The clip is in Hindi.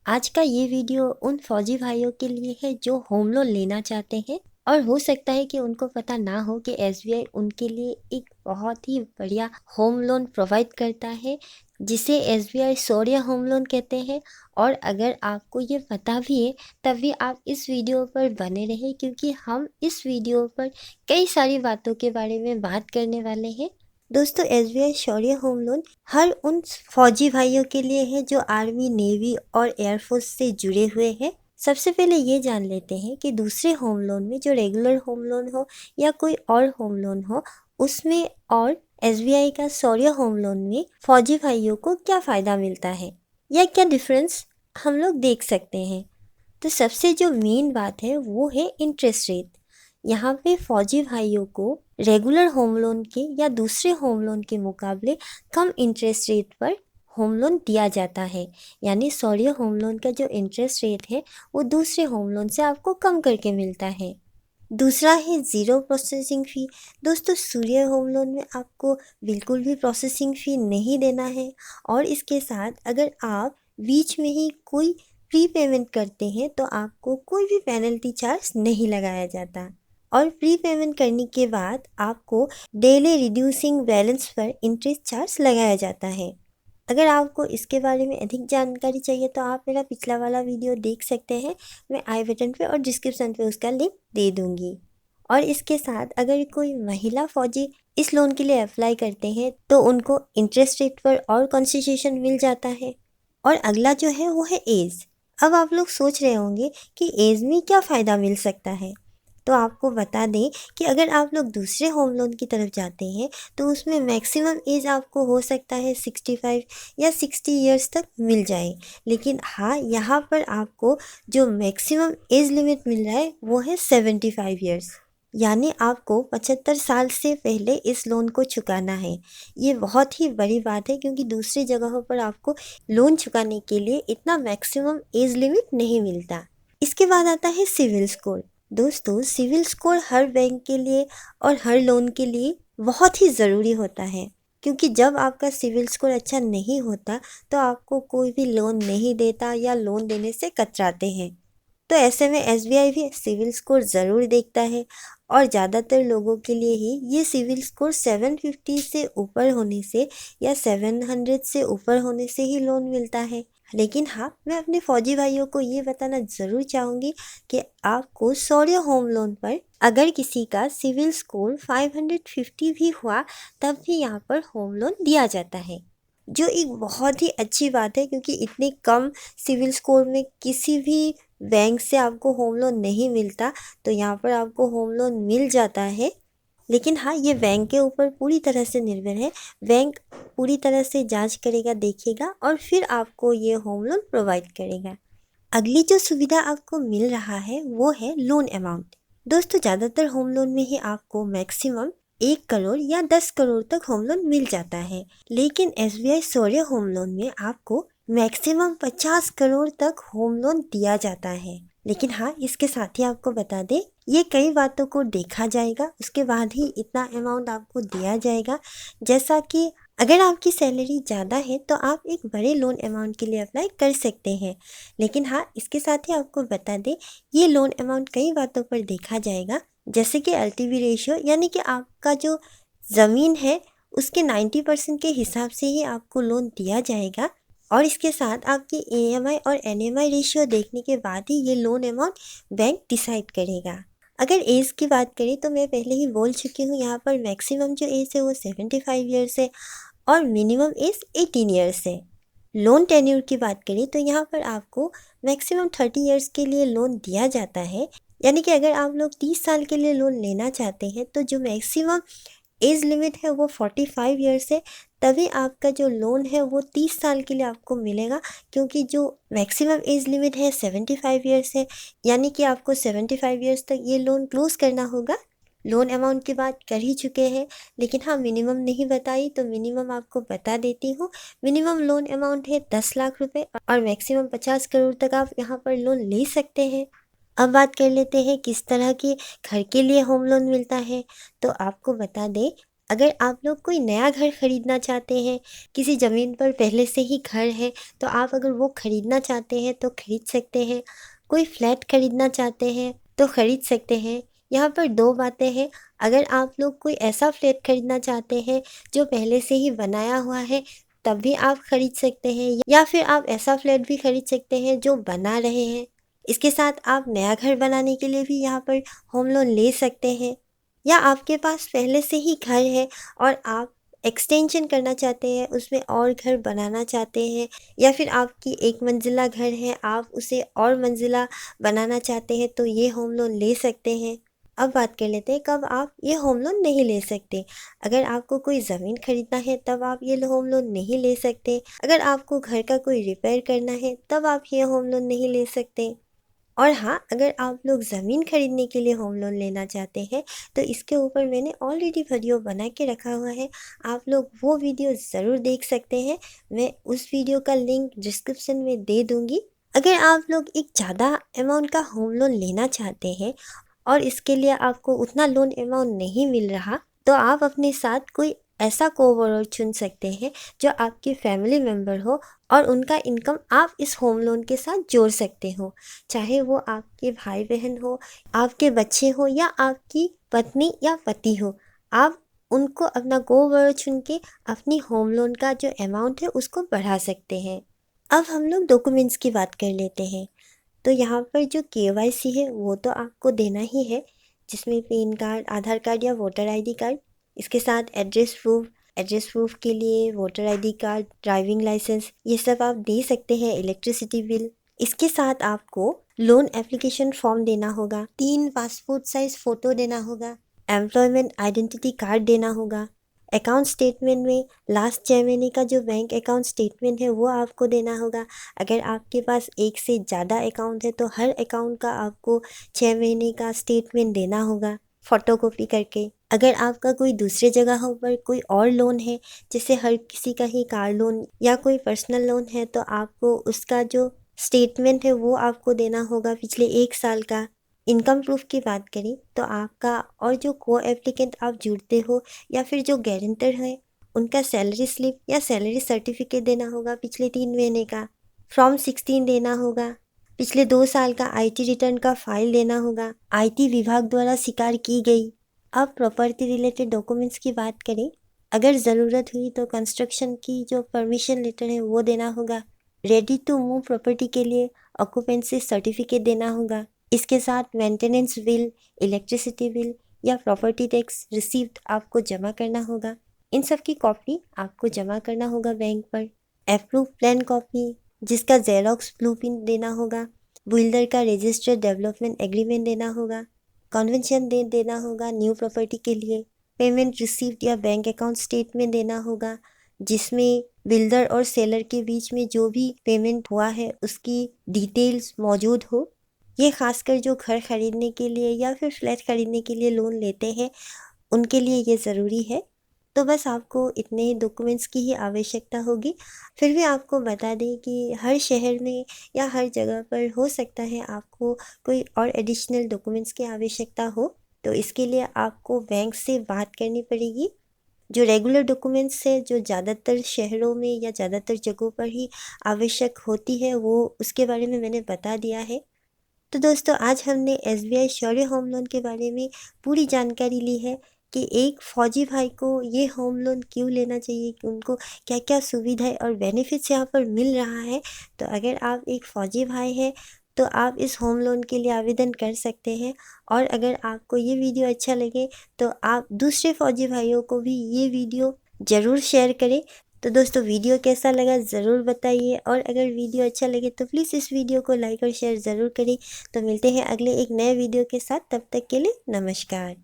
आज का ये वीडियो उन फौजी भाइयों के लिए है जो होम लोन लेना चाहते हैं और हो सकता है कि उनको पता ना हो कि एसबीआई उनके लिए एक बहुत ही बढ़िया होम लोन प्रोवाइड करता है जिसे एसबीआई शौर्य होम लोन कहते हैं। और अगर आपको ये पता भी है तब भी आप इस वीडियो पर बने रहें क्योंकि हम इस वीडियो पर कई सारी बातों के बारे में बात करने वाले हैं। दोस्तों, एसबीआई शौर्य होम लोन हर उन फौजी भाइयों के लिए है जो आर्मी, नेवी और एयरफोर्स से जुड़े हुए हैं। सबसे पहले ये जान लेते हैं कि दूसरे होम लोन में जो रेगुलर होम लोन हो या कोई और होम लोन हो उसमें और एसबीआई का शौर्य होम लोन में फौजी भाइयों को क्या फ़ायदा मिलता है या क्या डिफरेंस हम लोग देख सकते हैं। तो सबसे जो मेन बात है वो है इंटरेस्ट रेट। यहाँ पे फौजी भाइयों को रेगुलर होम लोन के या दूसरे होम लोन के मुकाबले कम इंटरेस्ट रेट पर होम लोन दिया जाता है। यानी शौर्य होम लोन का जो इंटरेस्ट रेट है वो दूसरे होम लोन से आपको कम करके मिलता है। दूसरा है ज़ीरो प्रोसेसिंग फ़ी। दोस्तों, सूर्य होम लोन में आपको बिल्कुल भी प्रोसेसिंग फ़ी नहीं देना है और इसके साथ अगर आप बीच में ही कोई प्री पेमेंट करते हैं तो आपको कोई भी पेनल्टी चार्ज नहीं लगाया जाता और प्री पेमेंट करने के बाद आपको डेली रिड्यूसिंग बैलेंस पर इंटरेस्ट चार्ज लगाया जाता है। अगर आपको इसके बारे में अधिक जानकारी चाहिए तो आप मेरा पिछला वाला वीडियो देख सकते हैं। मैं आई बटन पे और डिस्क्रिप्शन पे उसका लिंक दे दूँगी। और इसके साथ अगर कोई महिला फ़ौजी इस लोन के लिए अप्लाई करते हैं तो उनको इंटरेस्ट रेट पर और कंसेशन मिल जाता है। और अगला जो है वो है एज। अब आप लोग सोच रहे होंगे कि एज में क्या फ़ायदा मिल सकता है। तो आपको बता दें कि अगर आप लोग दूसरे होम लोन की तरफ जाते हैं तो उसमें मैक्सिमम एज आपको हो सकता है 65 या 60 इयर्स तक मिल जाए। लेकिन हाँ, यहाँ पर आपको जो मैक्सिमम एज लिमिट मिल रहा है वो है 75 इयर्स। यानी आपको 75 साल से पहले इस लोन को चुकाना है। ये बहुत ही बड़ी बात है क्योंकि दूसरी जगहों पर आपको लोन चुकाने के लिए इतना मैक्सिमम एज लिमिट नहीं मिलता। इसके बाद आता है सिविल स्कोर। दोस्तों, सिविल स्कोर हर बैंक के लिए और हर लोन के लिए बहुत ही ज़रूरी होता है क्योंकि जब आपका सिविल स्कोर अच्छा नहीं होता तो आपको कोई भी लोन नहीं देता या लोन देने से कतराते हैं। तो ऐसे में एसबीआई भी सिविल स्कोर ज़रूर देखता है और ज़्यादातर लोगों के लिए ही ये सिविल स्कोर 750 से ऊपर होने से या 700 से ऊपर होने से ही लोन मिलता है। लेकिन हाँ, मैं अपने फौजी भाइयों को ये बताना ज़रूर चाहूँगी कि आपको शौर्य होम लोन पर अगर किसी का सिविल स्कोर 550 भी हुआ तब भी यहाँ पर होम लोन दिया जाता है, जो एक बहुत ही अच्छी बात है क्योंकि इतने कम सिविल स्कोर में किसी भी बैंक से आपको होम लोन नहीं मिलता। तो यहाँ पर आपको होम लोन मिल जाता है। लेकिन हाँ, ये बैंक के ऊपर पूरी तरह से निर्भर है। बैंक पूरी तरह से जांच करेगा, देखेगा और फिर आपको ये होम लोन प्रोवाइड करेगा। अगली जो सुविधा आपको मिल रहा है वो है लोन अमाउंट। दोस्तों, ज़्यादातर होम लोन में ही आपको मैक्सिमम 1 करोड़ या 10 करोड़ तक होम लोन मिल जाता है। लेकिन एसबीआई शौर्य होम लोन में आपको मैक्सिमम 50 करोड़ तक होम लोन दिया जाता है। लेकिन हाँ, इसके साथ ही आपको बता दें ये कई बातों को देखा जाएगा, उसके बाद ही इतना अमाउंट आपको दिया जाएगा। जैसा कि अगर आपकी सैलरी ज़्यादा है तो आप एक बड़े लोन अमाउंट के लिए अप्लाई कर सकते हैं। लेकिन हाँ, इसके साथ ही आपको बता दें ये लोन अमाउंट कई बातों पर देखा जाएगा, जैसे कि एलटीवी रेशियो, यानी कि आपका जो ज़मीन है उसके 90% के हिसाब से ही आपको लोन दिया जाएगा। और इसके साथ आपकी ईएमआई और एनएमआई रेशियो देखने के बाद ही ये लोन अमाउंट बैंक डिसाइड करेगा। अगर एज की बात करें तो मैं पहले ही बोल चुकी हूँ, यहाँ पर मैक्सिमम जो एज है वो 75 ईयर्स है और मिनिमम एज 18 ईयर्स है। लोन टेन्योर की बात करें तो यहाँ पर आपको मैक्सिमम 30 ईयर्स के लिए लोन दिया जाता है। यानी कि अगर आप लोग 30 साल के लिए लोन लेना चाहते हैं तो जो मैक्सिमम एज लिमिट है वो 45 ईयर्स है, तभी आपका जो लोन है वो 30 साल के लिए आपको मिलेगा। क्योंकि जो मैक्सिमम एज लिमिट है 75 ईयर्स है, यानी कि आपको 75 ईयर्स तक ये लोन क्लोज करना होगा। लोन अमाउंट की बात कर ही चुके हैं, लेकिन हाँ, मिनिमम नहीं बताई तो मिनिमम आपको बता देती हूँ। मिनिमम लोन अमाउंट है 10 लाख रुपए और मैक्सिमम 50 करोड़ तक आप यहाँ पर लोन ले सकते हैं। अब बात कर लेते हैं किस तरह के घर के लिए होम लोन मिलता है। तो आपको बता दें अगर आप लोग कोई नया घर खरीदना चाहते हैं, किसी ज़मीन पर पहले से ही घर है, तो आप अगर वो खरीदना चाहते हैं तो खरीद सकते हैं। कोई फ्लैट खरीदना चाहते हैं तो खरीद सकते हैं। यहाँ पर दो बातें हैं, अगर आप लोग कोई ऐसा फ्लैट खरीदना चाहते हैं जो पहले से ही बनाया हुआ है, तब भी आप खरीद सकते हैं, या फिर आप ऐसा फ्लैट भी खरीद सकते हैं जो बना रहे हैं। इसके साथ आप नया घर बनाने के लिए भी यहाँ पर होम लोन ले सकते हैं, या आपके पास पहले से ही घर है और आप एक्सटेंशन करना चाहते हैं, उसमें और घर बनाना चाहते हैं, या फिर आपकी एक मंजिला घर है, आप उसे और मंजिला बनाना चाहते हैं, तो ये होम लोन ले सकते हैं। अब बात कर लेते हैं कब आप ये होम लोन नहीं ले सकते। अगर आपको कोई ज़मीन खरीदना है तब आप ये होम लोन नहीं ले सकते। अगर आपको घर का कोई रिपेयर करना है तब आप ये होम लोन नहीं ले सकते। और हाँ, अगर आप लोग ज़मीन खरीदने के लिए होम लोन लेना चाहते हैं तो इसके ऊपर मैंने ऑलरेडी वीडियो बना के रखा हुआ है, आप लोग वो वीडियो ज़रूर देख सकते हैं। मैं उस वीडियो का लिंक डिस्क्रिप्शन में दे दूँगी। अगर आप लोग एक ज़्यादा अमाउंट का होम लोन लेना चाहते हैं और इसके लिए आपको उतना लोन अमाउंट नहीं मिल रहा, तो आप अपने साथ कोई ऐसा कोबोरोर चुन सकते हैं जो आपके फैमिली मेम्बर हो और उनका इनकम आप इस होम लोन के साथ जोड़ सकते हो। चाहे वो आपके भाई बहन हो, आपके बच्चे हो, या आपकी पत्नी या पति हो, आप उनको अपना कोबोरोर चुन के अपनी होम लोन का जो अमाउंट है उसको बढ़ा सकते हैं। अब हम लोग डॉक्यूमेंट्स की बात कर लेते हैं। तो यहाँ पर जो केवाईसी है वो तो आपको देना ही है, जिसमें पैन कार्ड, आधार कार्ड या वोटर आईडी कार्ड। इसके साथ एड्रेस प्रूफ के लिए voter ID card, driving licence, ये सब आप दे सकते हैं। Electricity bill. इसके साथ आपको लोन एप्लीकेशन फॉर्म देना होगा, 3 पासपोर्ट साइज फ़ोटो देना होगा, एम्प्लॉयमेंट आइडेंटिटी कार्ड देना होगा। अकाउंट स्टेटमेंट में लास्ट 6 महीने का जो बैंक अकाउंट स्टेटमेंट है वो आपको देना होगा। अगर आपके पास एक से ज़्यादा अकाउंट है तो हर अकाउंट का आपको 6 महीने का स्टेटमेंट देना होगा फ़ोटोकॉपी करके। अगर आपका कोई दूसरे जगहों पर कोई और लोन है, जैसे हर किसी का ही कार लोन या कोई पर्सनल लोन है, तो आपको उसका जो स्टेटमेंट है वो आपको देना होगा पिछले 1 साल का। इनकम प्रूफ की बात करें तो आपका और जो को एप्लीकेंट आप जुड़ते हो या फिर जो गारंटर है, उनका सैलरी स्लिप या सैलरी सर्टिफिकेट देना होगा पिछले 3 महीने का। फॉर्म 16 देना होगा। पिछले 2 साल का आईटी रिटर्न का फाइल देना होगा, आईटी विभाग द्वारा स्वीकार की गई। अब प्रॉपर्टी रिलेटेड डॉक्यूमेंट्स की बात करें, अगर ज़रूरत हुई तो कंस्ट्रक्शन की जो परमिशन लेटर है वो देना होगा। रेडी टू मूव प्रॉपर्टी के लिए ऑक्यूपेंसी सर्टिफिकेट देना होगा। इसके साथ मेंटेनेंस बिल, इलेक्ट्रिसिटी बिल या प्रॉपर्टी टैक्स रिसीप्ट आपको जमा करना होगा। इन सब की कॉपी आपको जमा करना होगा बैंक पर। अप्रूव प्लान कॉपी, जिसका जेरोक्स ब्लूप्रिंट देना होगा। बिल्डर का रजिस्टर्ड डेवलपमेंट एग्रीमेंट देना होगा। कन्वेंशन डेट देना होगा न्यू प्रॉपर्टी के लिए। पेमेंट रिसीप्ट या बैंक अकाउंट स्टेटमेंट देना होगा, जिसमें बिल्डर और सेलर के बीच में जो भी पेमेंट हुआ है उसकी डिटेल्स मौजूद हो। ये खासकर जो घर खरीदने के लिए या फिर फ्लैट खरीदने के लिए लोन लेते हैं उनके लिए ये ज़रूरी है। तो बस आपको इतने ही डॉक्यूमेंट्स की ही आवश्यकता होगी। फिर भी आपको बता दें कि हर शहर में या हर जगह पर हो सकता है आपको कोई और एडिशनल डॉक्यूमेंट्स की आवश्यकता हो, तो इसके लिए आपको बैंक से बात करनी पड़ेगी। जो रेगुलर डॉक्यूमेंट्स है जो ज़्यादातर शहरों में या ज़्यादातर जगहों पर ही आवश्यक होती है, वो उसके बारे में मैंने बता दिया है। तो दोस्तों, आज हमने एसबीआई शौर्य होम लोन के बारे में पूरी जानकारी ली है कि एक फ़ौजी भाई को ये होम लोन क्यों लेना चाहिए, कि उनको क्या क्या सुविधाएं और बेनिफिट्स यहाँ पर मिल रहा है। तो अगर आप एक फ़ौजी भाई हैं तो आप इस होम लोन के लिए आवेदन कर सकते हैं। और अगर आपको ये वीडियो अच्छा लगे तो आप दूसरे फ़ौजी भाइयों को भी ये वीडियो ज़रूर शेयर करें। तो दोस्तों, वीडियो कैसा लगा ज़रूर बताइए, और अगर वीडियो अच्छा लगे तो प्लीज़ इस वीडियो को लाइक और शेयर ज़रूर करें। तो मिलते हैं अगले एक नए वीडियो के साथ, तब तक के लिए नमस्कार।